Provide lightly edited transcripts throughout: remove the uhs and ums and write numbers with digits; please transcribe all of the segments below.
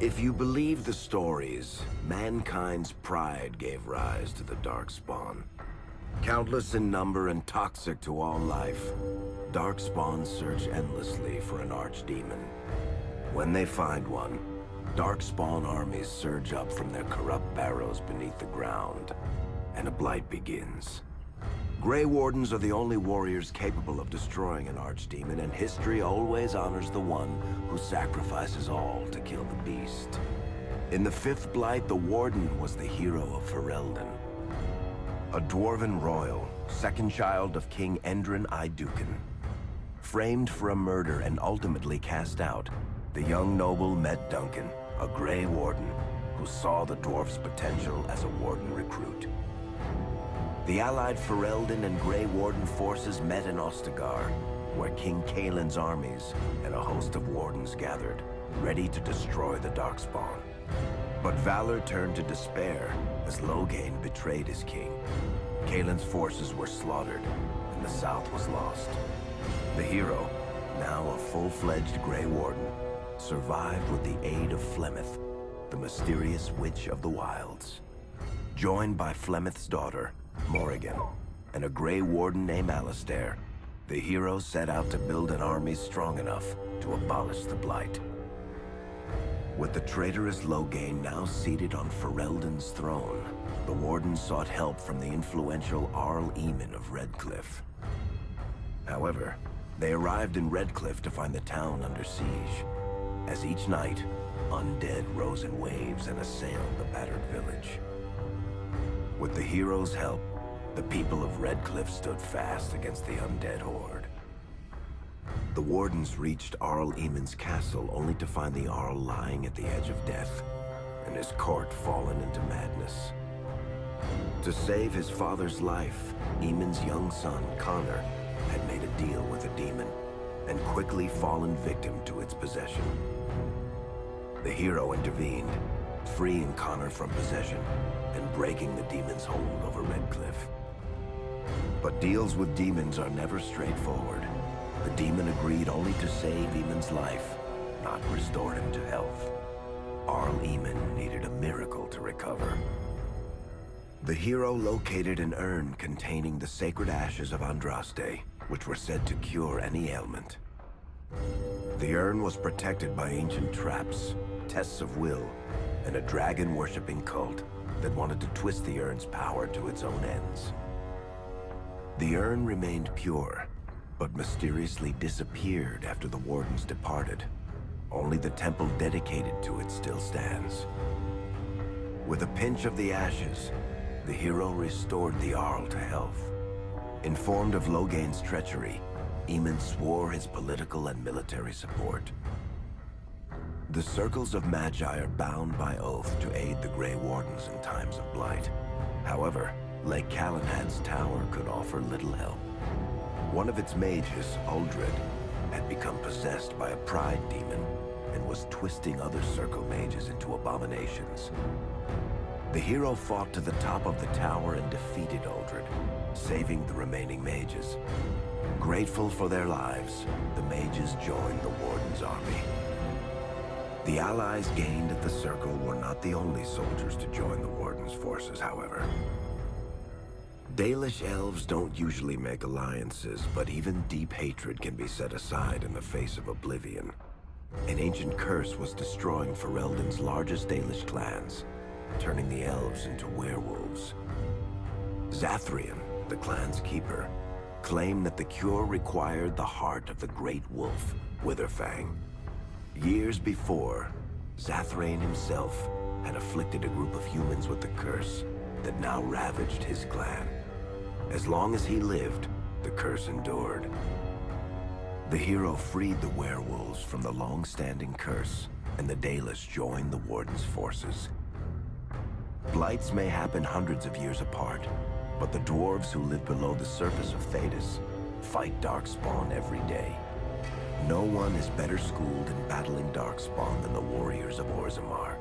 If you believe the stories, mankind's pride gave rise to the Darkspawn. Countless in number and toxic to all life, Darkspawn search endlessly for an archdemon. When they find one, Darkspawn armies surge up from their corrupt barrows beneath the ground, and a blight begins. Grey Wardens are the only warriors capable of destroying an archdemon, and history always honors the one who sacrifices all to kill the beast. In the fifth blight, the Warden was the hero of Ferelden. A dwarven royal, second child of King Endrin Iduken. Framed for a murder and ultimately cast out, the young noble met Duncan, a Grey Warden, who saw the dwarf's potential as a Warden recruit. The allied Ferelden and Grey Warden forces met in Ostagar, where King Kaelin's armies and a host of Wardens gathered, ready to destroy the Darkspawn. But valor turned to despair as Loghain betrayed his king. Kaelin's forces were slaughtered, and the south was lost. The hero, now a full-fledged Grey Warden, survived with the aid of Flemeth, the mysterious witch of the wilds. Joined by Flemeth's daughter, Morrigan, and a Grey Warden named Alistair, the hero set out to build an army strong enough to abolish the Blight. With the traitorous Loghain now seated on Ferelden's throne, the Warden sought help from the influential Arl Eamon of Redcliffe. However, they arrived in Redcliffe to find the town under siege. As each night, undead rose in waves and assailed the battered village. With the hero's help, the people of Redcliffe stood fast against the undead horde. The Wardens reached Arl Eamon's castle only to find the Arl lying at the edge of death, and his court fallen into madness. To save his father's life, Eamon's young son, Connor, had made a deal with a demon, and quickly fallen victim to its possession. The hero intervened, freeing Connor from possession, and breaking the demon's hold over Redcliffe. But deals with demons are never straightforward. The demon agreed only to save Eamon's life, not restore him to health. Arl Eamon needed a miracle to recover. The hero located an urn containing the sacred ashes of Andraste, which were said to cure any ailment. The urn was protected by ancient traps, tests of will, and a dragon-worshipping cult that wanted to twist the urn's power to its own ends. The urn remained pure, but mysteriously disappeared after the Wardens departed. Only the temple dedicated to it still stands. With a pinch of the ashes, the hero restored the Arl to health. Informed of Loghain's treachery, Eamon swore his political and military support. The circles of Magi are bound by oath to aid the Grey Wardens in times of blight. However, Lake Calenhad's tower could offer little help. One of its mages, Uldred, had become possessed by a pride demon and was twisting other circle mages into abominations. The hero fought to the top of the tower and defeated Uldred, saving the remaining mages. Grateful for their lives, the mages joined the Warden's army. The allies gained at the Circle were not the only soldiers to join the Warden's forces, however. Dalish elves don't usually make alliances, but even deep hatred can be set aside in the face of oblivion. An ancient curse was destroying Ferelden's largest Dalish clans, turning the elves into werewolves. Zathrian, the clan's keeper, claimed that the cure required the heart of the great wolf, Witherfang. Years before, Zathrain himself had afflicted a group of humans with the curse that now ravaged his clan. As long as he lived, the curse endured. The hero freed the werewolves from the long-standing curse, and the Dalish joined the Warden's forces. Blights may happen hundreds of years apart, but the dwarves who live below the surface of Thedas fight Darkspawn every day. No one is better schooled in battling Darkspawn than the warriors of Orzammar,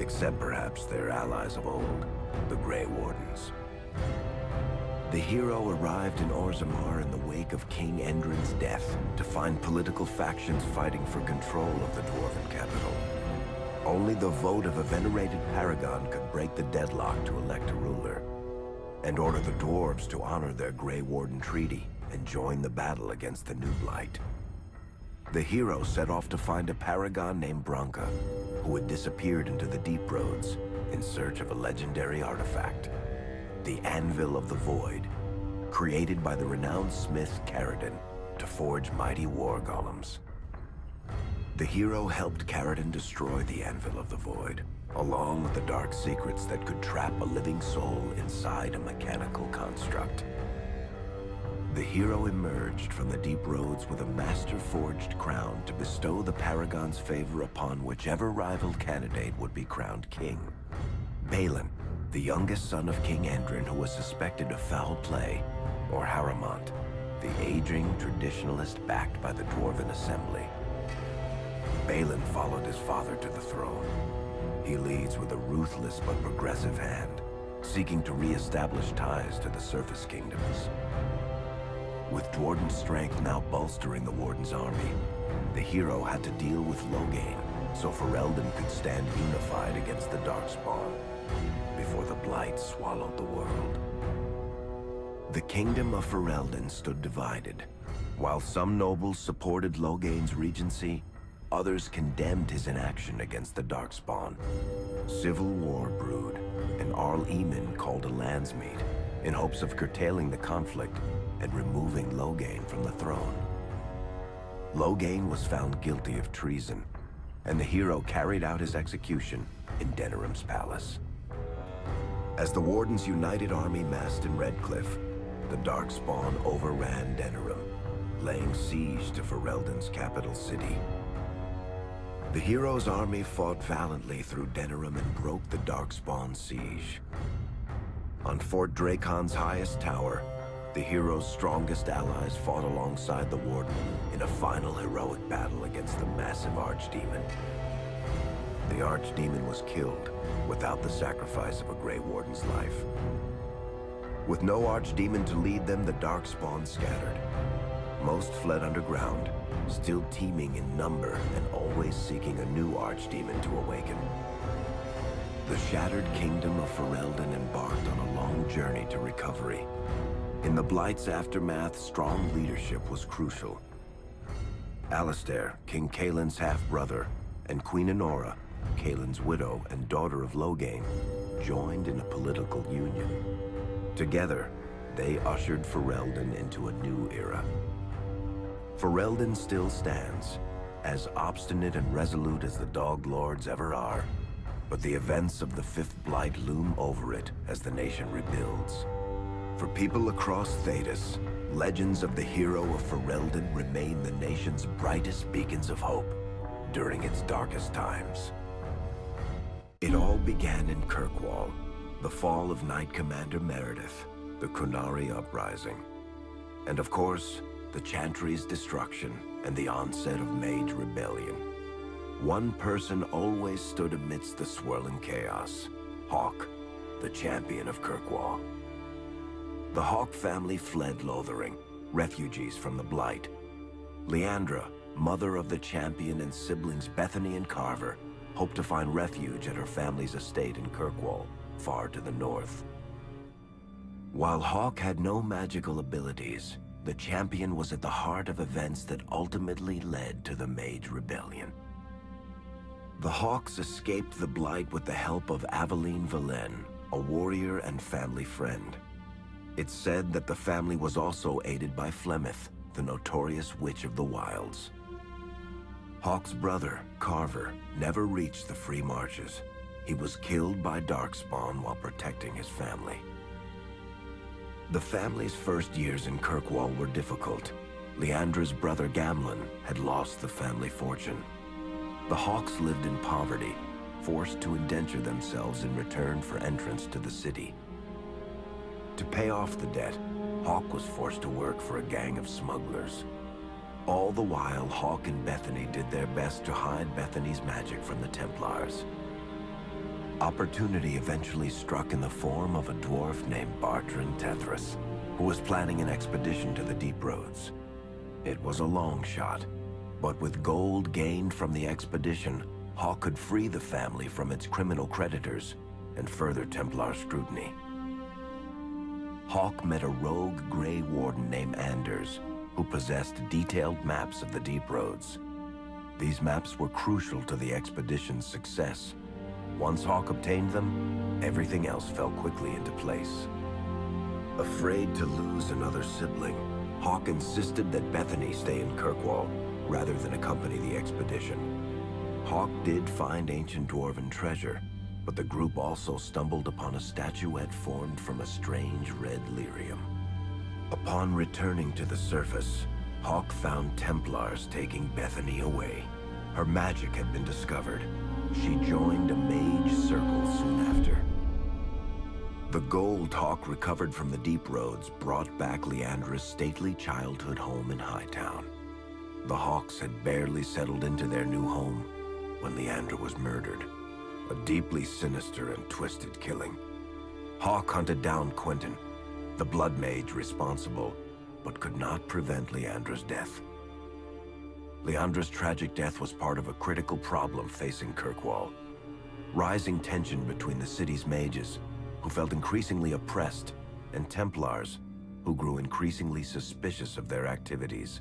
except perhaps their allies of old, the Grey Wardens. The hero arrived in Orzammar in the wake of King Endrin's death to find political factions fighting for control of the Dwarven capital. Only the vote of a venerated paragon could break the deadlock to elect a ruler, and order the dwarves to honor their Grey Warden treaty and join the battle against the new blight. The hero set off to find a paragon named Branka, who had disappeared into the deep roads in search of a legendary artifact, the Anvil of the Void, created by the renowned smith Caridin to forge mighty war golems. The hero helped Caridin destroy the Anvil of the Void, along with the dark secrets that could trap a living soul inside a mechanical construct. The hero emerged from the deep roads with a master-forged crown to bestow the Paragon's favor upon whichever rival candidate would be crowned king. Balin, the youngest son of King Endrin who was suspected of foul play, or Haramont, the aging traditionalist backed by the Dwarven Assembly. Balin followed his father to the throne. He leads with a ruthless but progressive hand, seeking to re-establish ties to the surface kingdoms. With Dwarden's strength now bolstering the Warden's army, the hero had to deal with Loghain so Ferelden could stand unified against the Darkspawn before the Blight swallowed the world. The kingdom of Ferelden stood divided. While some nobles supported Loghain's regency, others condemned his inaction against the Darkspawn. Civil war brewed, and Arl Eamon called a landsmeet in hopes of curtailing the conflict and removing Loghain from the throne. Loghain was found guilty of treason, and the hero carried out his execution in Denerim's palace. As the Warden's united army massed in Redcliffe, the Darkspawn overran Denerim, laying siege to Ferelden's capital city. The hero's army fought valiantly through Denerim and broke the Darkspawn's siege. On Fort Dracon's highest tower, the hero's strongest allies fought alongside the Warden in a final heroic battle against the massive Archdemon. The Archdemon was killed without the sacrifice of a Grey Warden's life. With no Archdemon to lead them, the Darkspawn scattered. Most fled underground, still teeming in number and always seeking a new Archdemon to awaken. The shattered kingdom of Ferelden embarked on a long journey to recovery. In the Blight's aftermath, strong leadership was crucial. Alistair, King Caelin's half-brother, and Queen Enora, Caelin's widow and daughter of Loghain, joined in a political union. Together, they ushered Ferelden into a new era. Ferelden still stands, as obstinate and resolute as the Dog Lords ever are, but the events of the Fifth Blight loom over it as the nation rebuilds. For people across Thedas, legends of the hero of Ferelden remain the nation's brightest beacons of hope during its darkest times. It all began in Kirkwall, the fall of Knight Commander Meredith, the Qunari uprising, and of course, the Chantry's destruction and the onset of Mage Rebellion. One person always stood amidst the swirling chaos: Hawk, the champion of Kirkwall. The Hawk family fled Lothering, refugees from the Blight. Leandra, mother of the champion, and siblings Bethany and Carver hoped to find refuge at her family's estate in Kirkwall, far to the north. While Hawk had no magical abilities, the champion was at the heart of events that ultimately led to the Mage Rebellion. The Hawks escaped the Blight with the help of Aveline Valen, a warrior and family friend. It's said that the family was also aided by Flemeth, the notorious Witch of the Wilds. Hawk's brother, Carver, never reached the Free Marches. He was killed by Darkspawn while protecting his family. The family's first years in Kirkwall were difficult. Leandra's brother Gamlin had lost the family fortune. The Hawks lived in poverty, forced to indenture themselves in return for entrance to the city. To pay off the debt, Hawk was forced to work for a gang of smugglers. All the while, Hawk and Bethany did their best to hide Bethany's magic from the Templars. Opportunity eventually struck in the form of a dwarf named Bartrand Tethras, who was planning an expedition to the Deep Roads. It was a long shot, but with gold gained from the expedition, Hawk could free the family from its criminal creditors and further Templar scrutiny. Hawk met a rogue Grey Warden named Anders, who possessed detailed maps of the deep roads. These maps were crucial to the expedition's success. Once Hawk obtained them, everything else fell quickly into place. Afraid to lose another sibling, Hawk insisted that Bethany stay in Kirkwall rather than accompany the expedition. Hawk did find ancient dwarven treasure, but the group also stumbled upon a statuette formed from a strange red lyrium. Upon returning to the surface, Hawk found Templars taking Bethany away. Her magic had been discovered. She joined a mage circle soon after. The gold Hawk recovered from the deep roads brought back Leandra's stately childhood home in Hightown. The Hawks had barely settled into their new home when Leandra was murdered. A deeply sinister and twisted killing. Hawk hunted down Quentin, the blood mage responsible, but could not prevent Leandra's death. Leandra's tragic death was part of a critical problem facing Kirkwall. Rising tension between the city's mages, who felt increasingly oppressed, and Templars, who grew increasingly suspicious of their activities.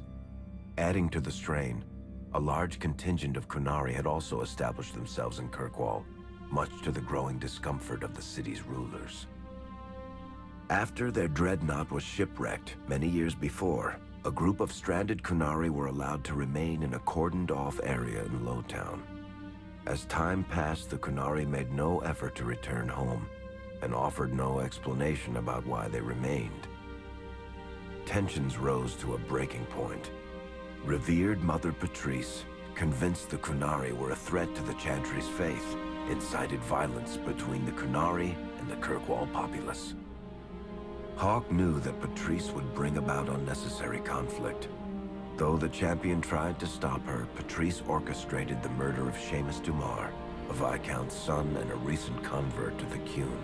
Adding to the strain, a large contingent of Qunari had also established themselves in Kirkwall, much to the growing discomfort of the city's rulers. After their dreadnought was shipwrecked many years before, a group of stranded Qunari were allowed to remain in a cordoned-off area in Lowtown. As time passed, the Qunari made no effort to return home, and offered no explanation about why they remained. Tensions rose to a breaking point. Revered Mother Patrice, convinced the Qunari were a threat to the Chantry's faith, incited violence between the Qunari and the Kirkwall populace. Hawk knew that Patrice would bring about unnecessary conflict. Though the champion tried to stop her, Patrice orchestrated the murder of Seamus Dumar, a Viscount's son and a recent convert to the Qun.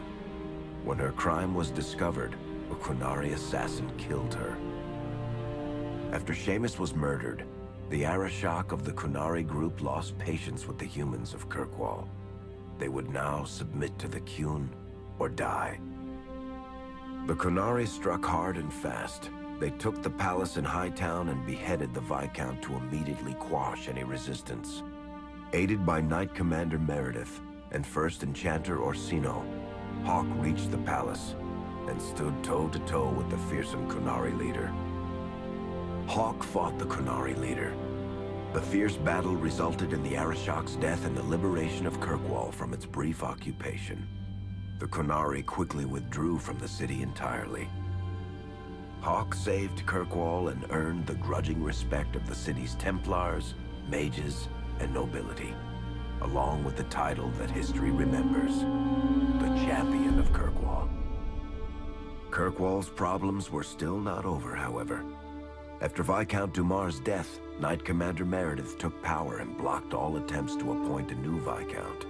When her crime was discovered, a Qunari assassin killed her. After Seamus was murdered, the Arishok of the Qunari group lost patience with the humans of Kirkwall. They would now submit to the Qun or die. The Qunari struck hard and fast. They took the palace in Hightown and beheaded the Viscount to immediately quash any resistance. Aided by Knight Commander Meredith and First Enchanter Orsino, Hawk reached the palace and stood toe-to-toe with the fearsome Qunari leader. Hawk fought the Qunari leader. The fierce battle resulted in the Arishok's death and the liberation of Kirkwall from its brief occupation. The Qunari quickly withdrew from the city entirely. Hawk saved Kirkwall and earned the grudging respect of the city's Templars, mages, and nobility, along with the title that history remembers, the Champion of Kirkwall. Kirkwall's problems were still not over, however. After Viscount Dumar's death, Knight Commander Meredith took power and blocked all attempts to appoint a new Viscount.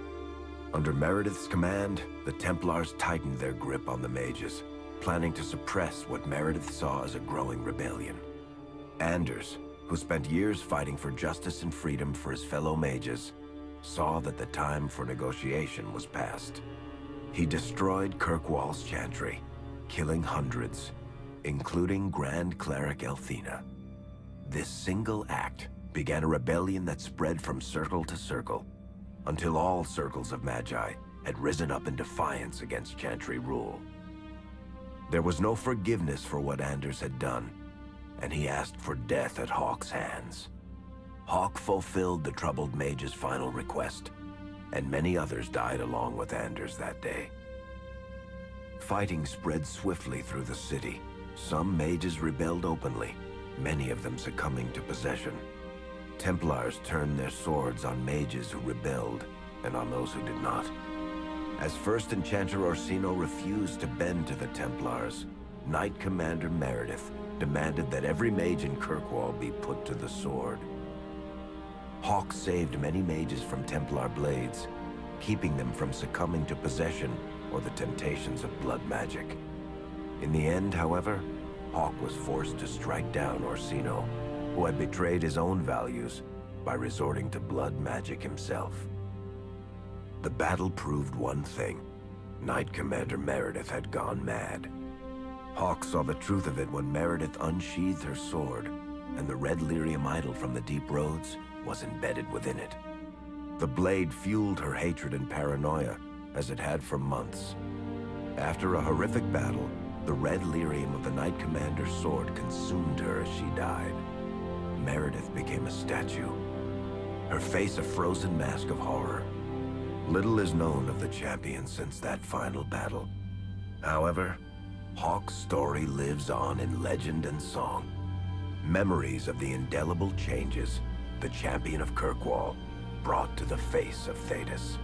Under Meredith's command, the Templars tightened their grip on the mages, planning to suppress what Meredith saw as a growing rebellion. Anders, who spent years fighting for justice and freedom for his fellow mages, saw that the time for negotiation was past. He destroyed Kirkwall's chantry, killing hundreds, including Grand Cleric Elthina. This single act began a rebellion that spread from circle to circle, until all circles of Magi had risen up in defiance against chantry rule. There was no forgiveness for what Anders had done, and he asked for death at Hawk's hands. Hawk fulfilled the troubled mage's final request, and many others died along with Anders that day. Fighting spread swiftly through the city. Some mages rebelled openly, many of them succumbing to possession. Templars turned their swords on mages who rebelled, and on those who did not. As First Enchanter Orsino refused to bend to the Templars, Knight Commander Meredith demanded that every mage in Kirkwall be put to the sword. Hawk saved many mages from Templar blades, keeping them from succumbing to possession or the temptations of blood magic. In the end, however, Hawk was forced to strike down Orsino, who had betrayed his own values by resorting to blood magic himself. The battle proved one thing. Knight Commander Meredith had gone mad. Hawk saw the truth of it when Meredith unsheathed her sword, and the red lyrium idol from the deep roads was embedded within it. The blade fueled her hatred and paranoia, as it had for months. After a horrific battle, the red lyrium of the Knight Commander's sword consumed her as she died. Meredith became a statue, her face a frozen mask of horror. Little is known of the champion since that final battle. However, Hawk's story lives on in legend and song. Memories of the indelible changes the champion of Kirkwall brought to the face of Thedas.